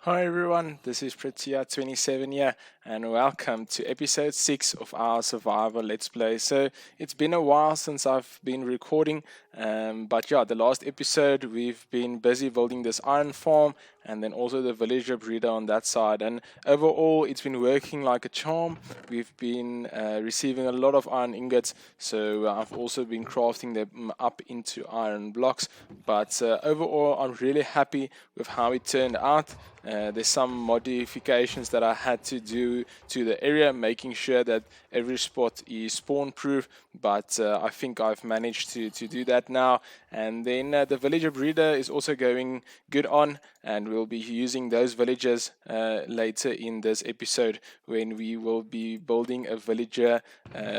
Hi everyone, this is Pritya27 here, and welcome to episode 6 of our Survivor Let's Play. So, it's been a while since I've been recording, but yeah, the last episode we've been busy building this iron farm and then also the villager breeder on that side. And overall, it's been working like a charm. We've been receiving a lot of iron ingots, so I've also been crafting them up into iron blocks. But overall, I'm really happy with how it turned out. There's some modifications that I had to do to the area, making sure that every spot is spawn proof, but I think I've managed to do that now. And then the villager breeder is also going good on, and we'll be using those villagers later in this episode when we will be building a villager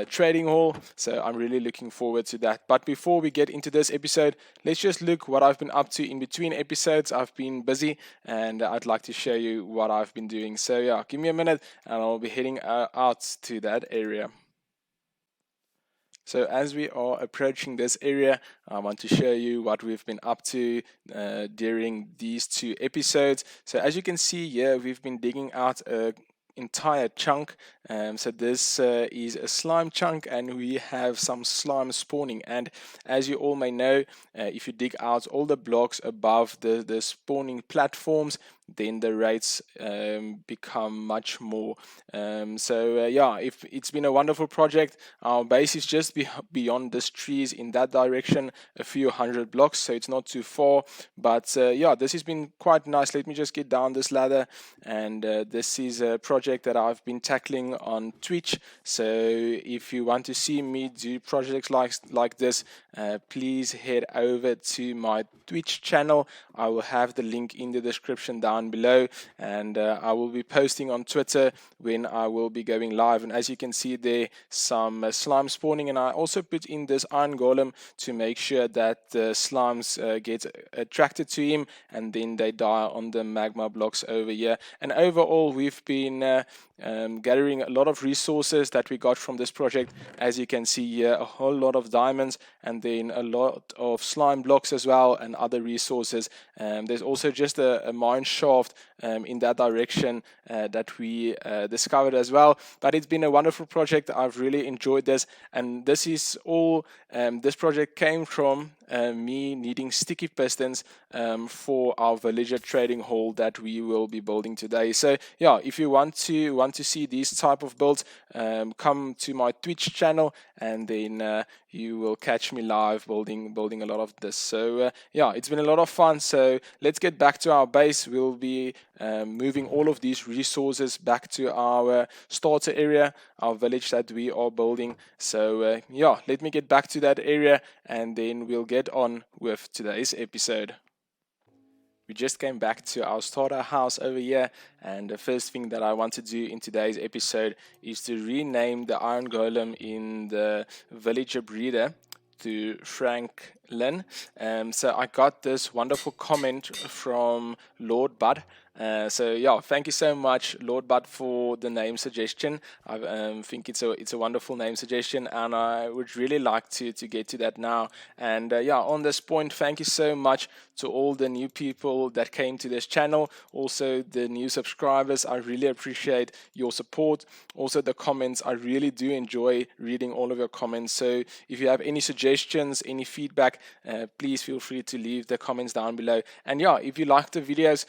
trading hall. So I'm really looking forward to that. But before we get into this episode, let's just look what I've been up to in between episodes. I've been busy and I'd like to show you what I've been doing. So yeah, give me a minute and I'll be heading out to that area. So as we are approaching this area, I want to show you what we've been up to during these two episodes. So as you can see here, we've been digging out a entire chunk. So this is a slime chunk, and we have some slime spawning. And as you all may know, if you dig out all the blocks above the spawning platforms, then the rates become much more. Yeah, if it's been a wonderful project. Our base is just beyond these trees in that direction, a few hundred blocks, so it's not too far. But yeah, this has been quite nice. Let me just get down this ladder, and this is a project that I've been tackling on Twitch. So if you want to see me do projects like this, please head over to my Twitch channel. I will have the link in the description down below, and I will be posting on Twitter when I will be going live. And as you can see there, some slime spawning, and I also put in this iron golem to make sure that the slimes get attracted to him and then they die on the magma blocks over here. And overall, we've been gathering a lot of resources that we got from this project. As you can see here, a whole lot of diamonds and then a lot of slime blocks as well and other resources. There's also just a mine shaft in that direction that we discovered as well. But it's been a wonderful project. I've really enjoyed this, and this is all this project came from me needing sticky pistons for our villager trading hall that we will be building today. So yeah, if you want to see these type of builds, come to my Twitch channel, and then you will catch me live building a lot of this. So yeah, it's been a lot of fun. So let's get back to our base. We'll be moving all of these resources back to our starter area, our village that we are building. So yeah, let me get back to that area, and then we'll get on with today's episode. We just came back to our starter house over here, and the first thing that I want to do in today's episode is to rename the iron golem in the villager breeder to Franklin. So I got this wonderful comment from Lord Bud. So yeah, thank you so much, Lord Bud, for the name suggestion. I think it's a wonderful name suggestion, and I would really like to get to that now. And yeah, on this point, thank you so much to all the new people that came to this channel, also the new subscribers. I really appreciate your support. Also the comments, I really do enjoy reading all of your comments. So if you have any suggestions, any feedback, please feel free to leave the comments down below. And yeah, if you like the videos,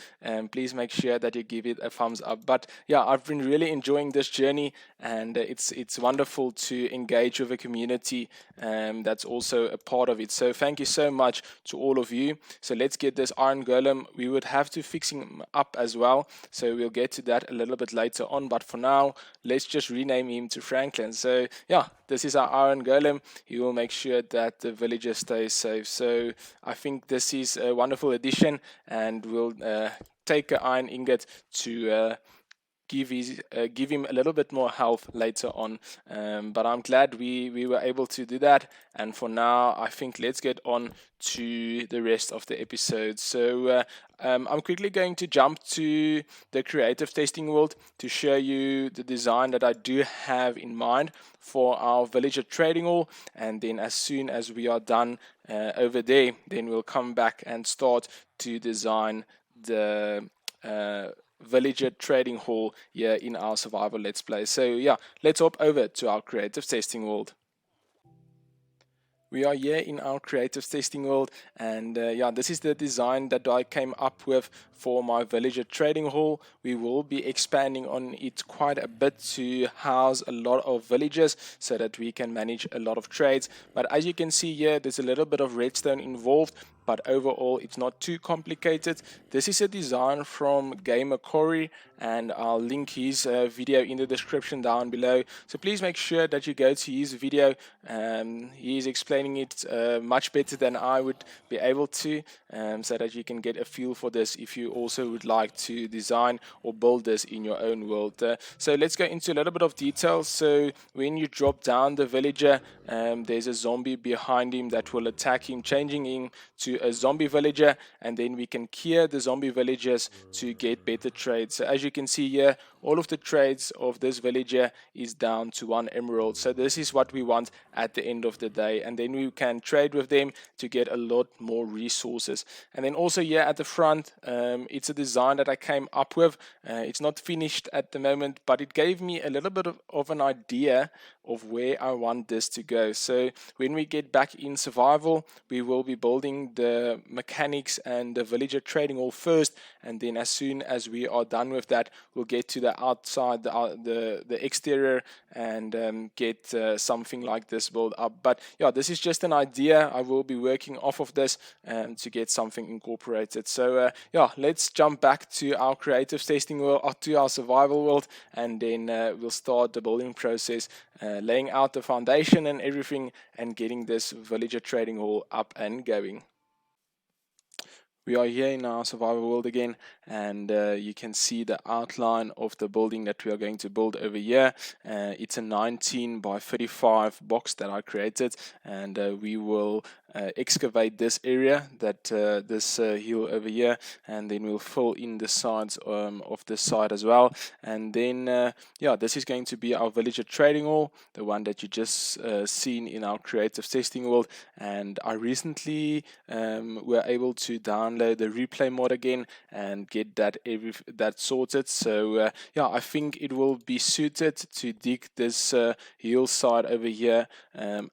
please make sure that you give it a thumbs up. But yeah, I've been really enjoying this journey, and it's wonderful to engage with a community that's also a part of it. So thank you so much to all of you. So let's get this iron golem. We would have to fix him up as well, so we'll get to that a little bit later on. But for now, let's just rename him to Franklin. So yeah, this is our iron golem. He will make sure that the villager stays safe. So I think this is a wonderful addition, and we'll take an iron ingot to give him a little bit more health later on. But I'm glad we were able to do that. And for now, I think let's get on to the rest of the episode. So I'm quickly going to jump to the creative testing world to show you the design that I do have in mind for our villager trading hall. And then as soon as we are done over there, then we'll come back and start to design the villager trading hall here in our survival let's play. So yeah, let's hop over to our creative testing world. We are here in our creative testing world, and yeah, this is the design that I came up with for my villager trading hall. We will be expanding on it quite a bit to house a lot of villagers so that we can manage a lot of trades. But as you can see here, there's a little bit of redstone involved, but overall it's not too complicated. This is a design from Gamer Corey, and I'll link his video in the description down below, so please make sure that you go to his video. He's explaining it much better than I would be able to, so that you can get a feel for this if you also would like to design or build this in your own world. So let's go into a little bit of detail. So when you drop down the villager, there's a zombie behind him that will attack him, changing him to a zombie villager, and then we can clear the zombie villagers to get better trades. So as you can see here, all of the trades of this villager is down to 1 emerald. So this is what we want at the end of the day, and then we can trade with them to get a lot more resources. And then also here at the front, it's a design that I came up with. It's not finished at the moment, but it gave me a little bit of an idea of where I want this to go. So when we get back in survival, we will be building the mechanics and the villager trading hall first, and then as soon as we are done with that, we'll get to the outside, the exterior, and get something like this built up. But yeah, this is just an idea. I will be working off of this to get something incorporated. So yeah, let's jump back to our creative testing world, to our survival world, and then we'll start the building process, laying out the foundation and everything, and getting this villager trading hall up and going. We are here in our survival world again, and you can see the outline of the building that we are going to build over here. It's a 19 by 35 box that I created, and we will excavate this area, this hill over here, and then we'll fill in the sides of this side as well. And then yeah, this is going to be our villager trading hall, the one that you just seen in our creative testing world. And I recently were able to download the replay mod again and get that sorted. So yeah, I think it will be suited to dig this hillside over here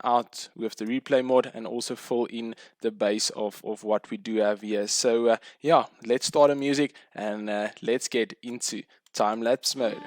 out with the replay mod, and also fill in the base of what we do have here. So yeah, let's start the music and let's get into time-lapse mode.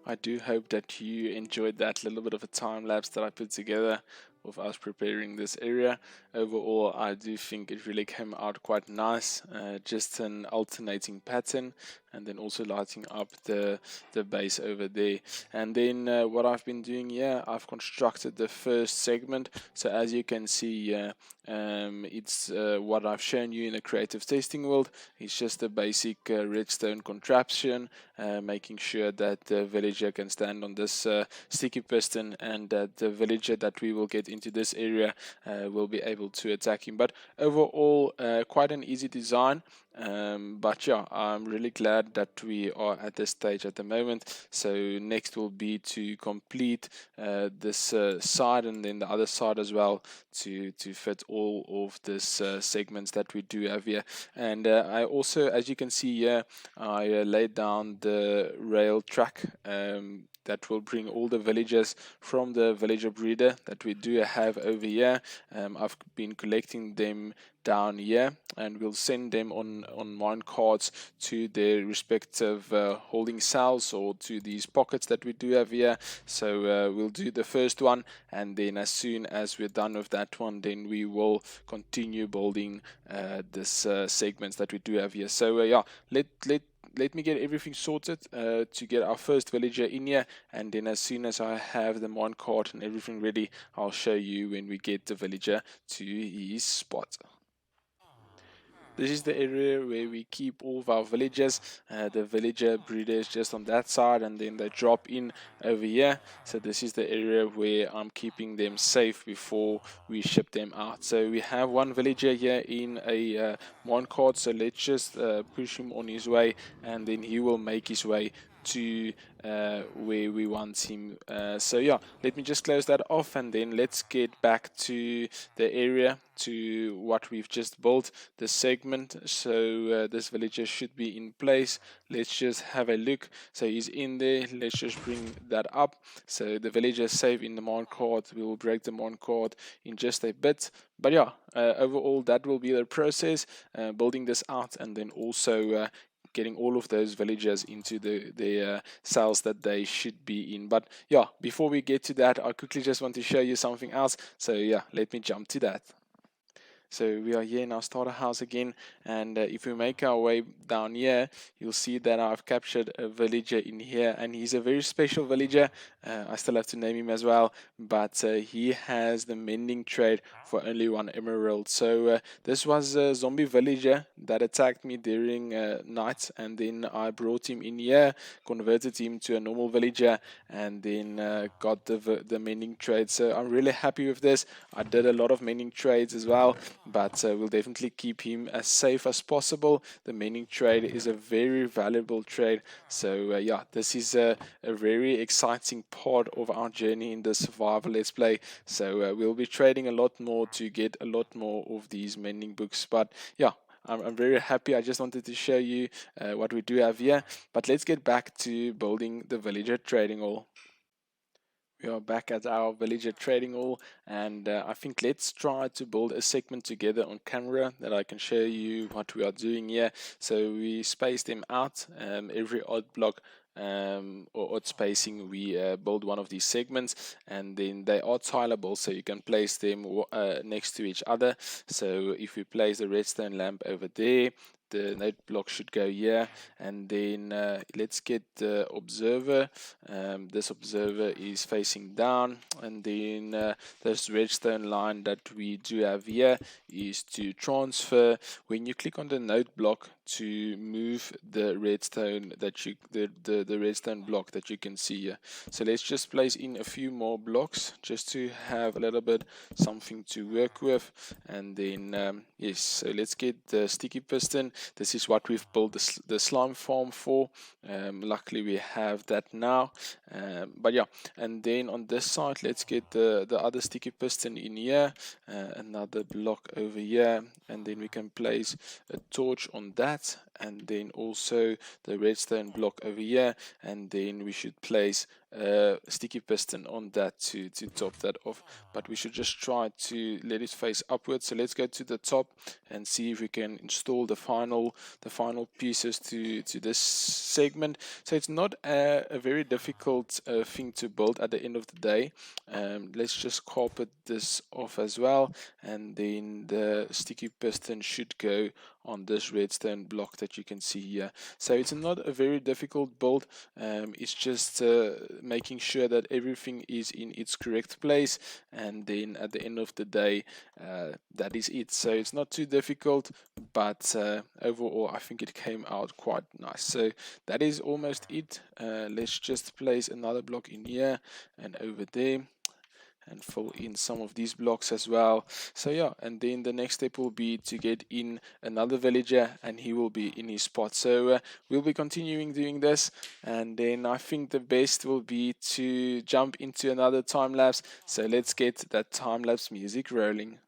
I do hope that you enjoyed that little bit of a time lapse that I put together of us preparing this area. Overall, I do think it really came out quite nice, just an alternating pattern, and then also lighting up the base over there. And then what I've been doing here, I've constructed the first segment. So as you can see, it's what I've shown you in the creative testing world. It's just a basic redstone contraption, making sure that the villager can stand on this sticky piston, and that the villager that we will get into this area will be able to attack him. But overall, quite an easy design. But yeah, I'm really glad that we are at this stage at the moment. So next will be to complete this side, and then the other side as well, to fit all of this segments that we do have here. And I also, as you can see here, I laid down the rail track that will bring all the villagers from the villager breeder that we do have over here. I've been collecting them down here, and we'll send them on mine cards to their respective holding cells, or to these pockets that we do have here. So we'll do the first one, and then as soon as we're done with that one, then we will continue building this segments that we do have here. So yeah, let me get everything sorted to get our first villager in here, and then as soon as I have the mine cart and everything ready, I'll show you when we get the villager to his spot. This is the area where we keep all of our villagers. The villager breeder is just on that side, and then they drop in over here. So this is the area where I'm keeping them safe before we ship them out. So we have one villager here in a mine cart. So let's just push him on his way, and then he will make his way to where we want him. So yeah, let me just close that off, and then let's get back to the area, to what we've just built, the segment. So this villager should be in place. Let's just have a look. So he's in there. Let's just bring that up. So the villager is safe in the mine cart. We will break the mine cart in just a bit. But yeah, overall that will be the process, building this out, and then also getting all of those villagers into the cells that they should be in. But yeah, before we get to that, I quickly just want to show you something else. So yeah, let me jump to that. So we are here in our starter house again, and if we make our way down here, you'll see that I've captured a villager in here, and he's a very special villager. I still have to name him as well, but he has the mending trade for only 1 emerald. So this was a zombie villager that attacked me during night, and then I brought him in here, converted him to a normal villager, and then got the mending trade. So I'm really happy with this. I did a lot of mending trades as well, but we'll definitely keep him as safe as possible. The mending trade is a very valuable trade. So yeah, this is a very exciting part of our journey in the survival let's play. So we'll be trading a lot more to get a lot more of these mending books. But yeah, I'm very happy. I just wanted to show you what we do have here. But let's get back to building the villager trading hall. We are back at our villager trading hall, and I think let's try to build a segment together on camera that I can show you what we are doing here. So we space them out, every odd block or odd spacing, we build one of these segments, and then they are tileable, so you can place them next to each other. So if we place the redstone lamp over there, the note block should go here, and then let's get the observer. This observer is facing down, and then this redstone line that we do have here is to transfer. When you click on the note block to move the redstone that you the redstone block that you can see here. So let's just place in a few more blocks just to have a little bit something to work with, and then yes, so let's get the sticky piston. This is what we've built the slime farm for. Luckily we have that now, but yeah, and then on this side let's get the other sticky piston in here, another block over here, and then we can place a torch on that, and then also the redstone block over here, and then we should place a sticky piston on that to top that off. But we should just try to let it face upwards. So let's go to the top and see if we can install the final pieces to this segment. So it's not a very difficult thing to build at the end of the day. Let's just carpet this off as well, and then the sticky piston should go on this redstone block that you can see here. So it's not a very difficult build. It's just making sure that everything is in its correct place, and then at the end of the day, that is it. So it's not too difficult, but overall I think it came out quite nice. So that is almost it. Let's just place another block in here and over there, and fill in some of these blocks as well. So yeah, and then the next step will be to get in another villager, and he will be in his spot. So we'll be continuing doing this, and then I think the best will be to jump into another time lapse. So let's get that time lapse music rolling.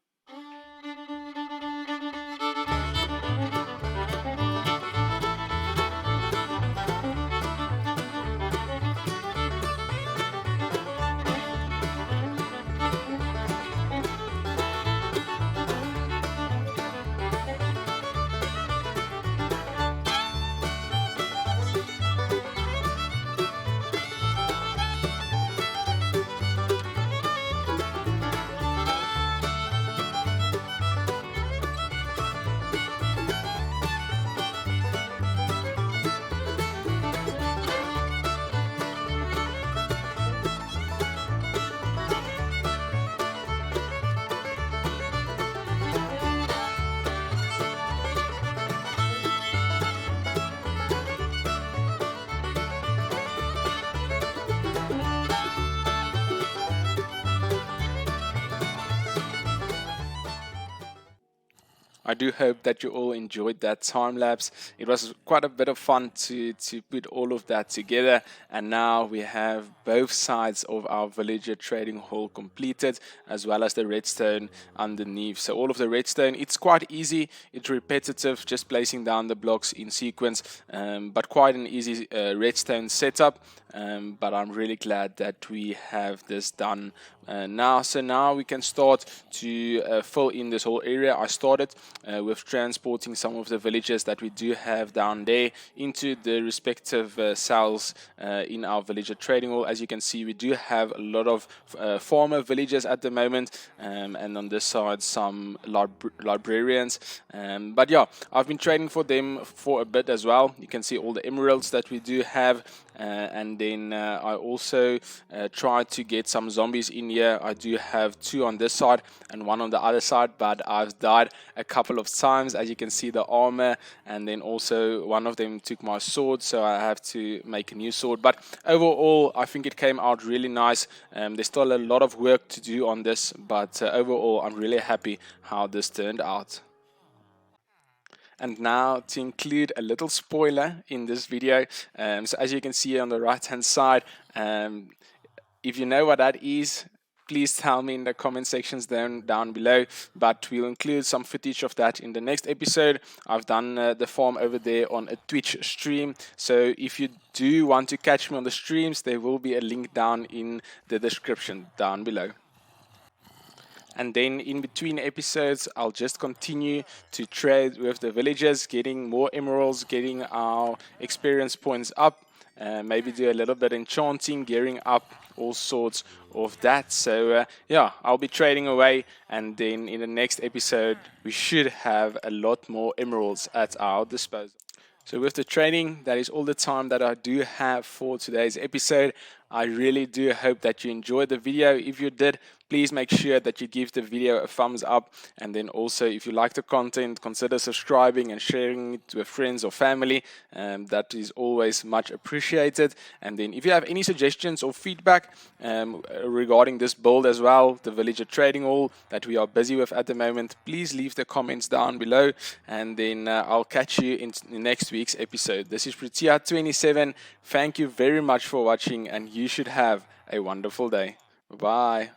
I do hope that you all enjoyed that time lapse. It was quite a bit of fun to put all of that together. And now we have both sides of our villager trading hall completed, as well as the redstone underneath. So all of the redstone, it's quite easy. It's repetitive, just placing down the blocks in sequence, but quite an easy redstone setup. But I'm really glad that we have this done now. So now we can start to fill in this whole area. I started with transporting some of the villages that we do have down there into the respective cells in our villager trading hall. As you can see, we do have a lot of farmer villages at the moment, and on this side some librarians. But yeah, I've been trading for them for a bit as well. You can see all the emeralds that we do have. And then I also tried to get some zombies in here. I do have 2 on this side and 1 on the other side, but I've died a couple of times. As you can see, the armor, and then also one of them took my sword, so I have to make a new sword. But overall, I think it came out really nice. There's still a lot of work to do on this, but overall, I'm really happy how this turned out. And now to include a little spoiler in this video, so as you can see on the right hand side, if you know what that is, please tell me in the comment sections down below, but we'll include some footage of that in the next episode. I've done the farm over there on a Twitch stream, so if you do want to catch me on the streams, there will be a link down in the description down below. And then in between episodes, I'll just continue to trade with the villagers, getting more emeralds, getting our experience points up, maybe do a little bit enchanting, gearing up, all sorts of that. So yeah, I'll be trading away, and then in the next episode, we should have a lot more emeralds at our disposal. So with the training, that is all the time that I do have for today's episode. I really do hope that you enjoyed the video. If you did, please make sure that you give the video a thumbs up. And then also, if you like the content, consider subscribing and sharing it with friends or family. That is always much appreciated. And then if you have any suggestions or feedback regarding this build as well, the villager trading hall that we are busy with at the moment, please leave the comments down below. And then I'll catch you in next week's episode. This is Pritia27. Thank you very much for watching, and you should have a wonderful day. Bye.